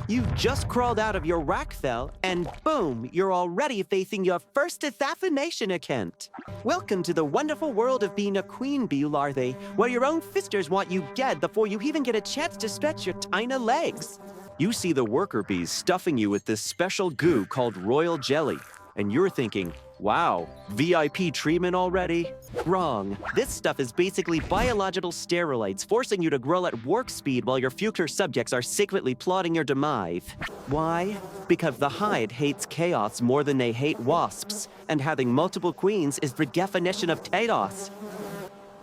You've just crawled out of your rack cell, and boom, you're already facing your first assassination attempt. Welcome to the wonderful world of being a queen bee larvae, where your own sisters want you dead before you even get a chance to stretch your tiny legs. You see the worker bees stuffing you with this special goo called royal jelly, and you're thinking, wow, VIP treatment already? Wrong. This stuff is basically biological steroids forcing you to grow at warp speed while your future subjects are secretly plotting your demise. Why? Because the hive hates chaos more than they hate wasps, and having multiple queens is the definition of chaos.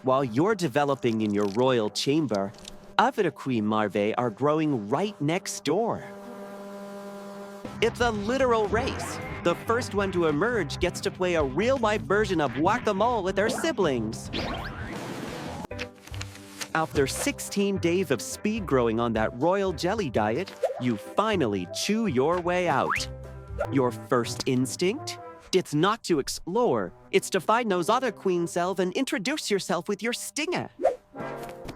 While you're developing in your royal chamber, other queen larvae are growing right next door. It's a literal race. The first one to emerge gets to play a real-life version of whack-a-mole with their siblings. After 16 days of speed growing on that royal jelly diet, you finally chew your way out. Your first instinct? It's not to explore. It's to find those other queen cells and introduce yourself with your stinger.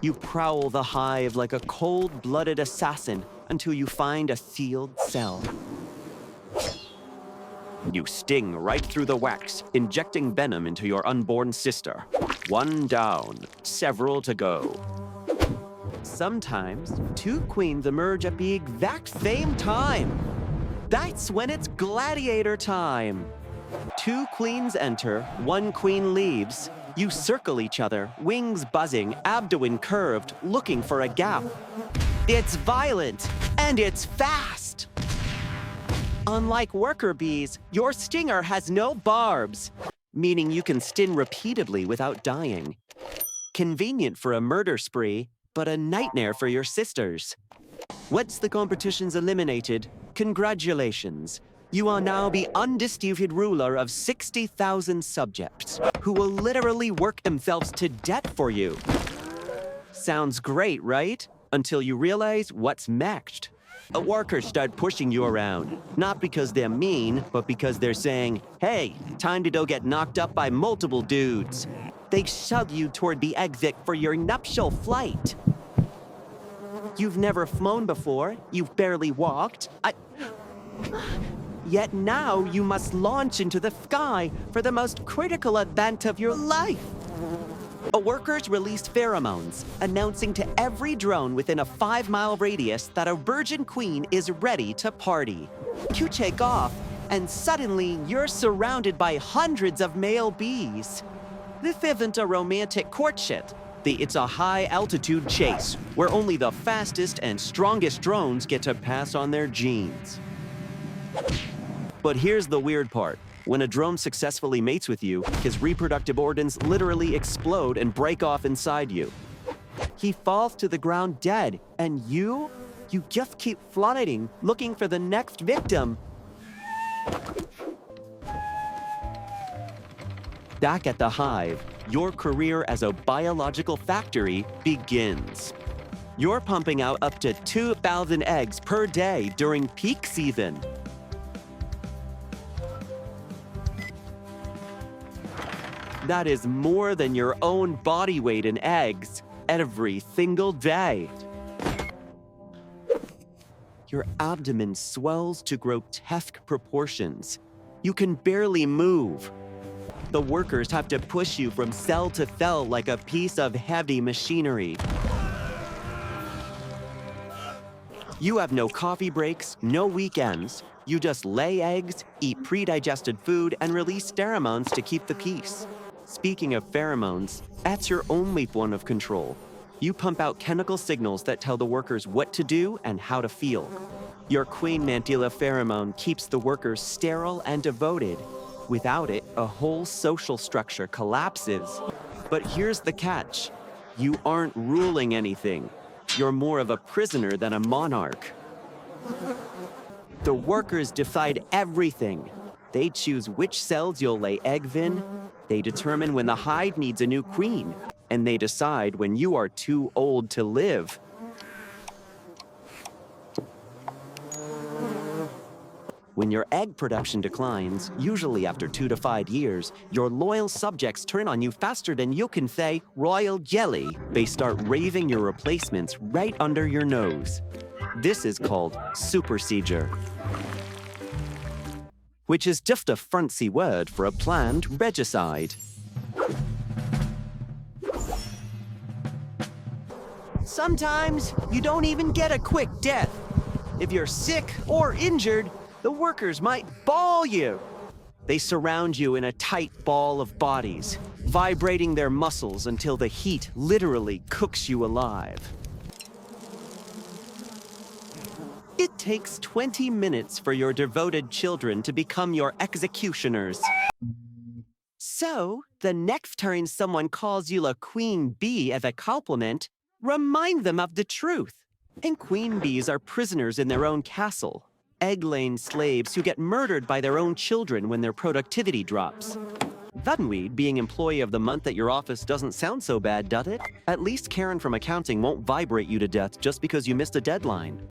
You prowl the hive like a cold-blooded assassin until you find a sealed cell. You sting right through the wax, injecting venom into your unborn sister. One down, several to go. Sometimes, two queens emerge at the exact same time. That's when it's gladiator time. Two queens enter, one queen leaves. You circle each other, wings buzzing, abdomen curved, looking for a gap. It's violent, and it's fast. Unlike worker bees, your stinger has no barbs, meaning you can sting repeatedly without dying. Convenient for a murder spree, but a nightmare for your sisters. Once the competition's eliminated, congratulations. You are now the undisputed ruler of 60,000 subjects, who will literally work themselves to death for you. Sounds great, right? Until you realize what's next. Workers start pushing you around, not because they're mean, but because they're saying, hey, time to go get knocked up by multiple dudes. They shove you toward the exit for your nuptial flight. You've never flown before, you've barely walked. Yet now you must launch into the sky for the most critical event of your life. Workers release pheromones, announcing to every drone within a 5-mile radius that a virgin queen is ready to party. You take off, and suddenly you're surrounded by hundreds of male bees. This isn't a romantic courtship. It's a high-altitude chase, where only the fastest and strongest drones get to pass on their genes. But here's the weird part. When a drone successfully mates with you, his reproductive organs literally explode and break off inside you. He falls to the ground dead, and you just keep flying, looking for the next victim. Back at the hive, your career as a biological factory begins. You're pumping out up to 2,000 eggs per day during peak season. That is more than your own body weight in eggs every single day. Your abdomen swells to grotesque proportions. You can barely move. The workers have to push you from cell to cell like a piece of heavy machinery. You have no coffee breaks, no weekends. You just lay eggs, eat pre-digested food, and release pheromones to keep the peace. Speaking of pheromones, that's your only form of control. You pump out chemical signals that tell the workers what to do and how to feel. Your queen mantilla pheromone keeps the workers sterile and devoted. Without it, a whole social structure collapses. But here's the catch. You aren't ruling anything. You're more of a prisoner than a monarch. The workers decide everything. They choose which cells you'll lay eggs in. They determine when the hive needs a new queen. And they decide when you are too old to live. When your egg production declines, usually after 2 to 5 years, your loyal subjects turn on you faster than you can say, royal jelly. They start raving your replacements right under your nose. This is called supersedure, which is just a fancy word for a planned regicide. Sometimes you don't even get a quick death. If you're sick or injured, the workers might ball you. They surround you in a tight ball of bodies, vibrating their muscles until the heat literally cooks you alive. It takes 20 minutes for your devoted children to become your executioners. So, the next time someone calls you a queen bee as a compliment, remind them of the truth. And queen bees are prisoners in their own castle, egg-laying slaves who get murdered by their own children when their productivity drops. Thunweed, being Employee of the Month at your office doesn't sound so bad, does it? At least Karen from accounting won't vibrate you to death just because you missed a deadline.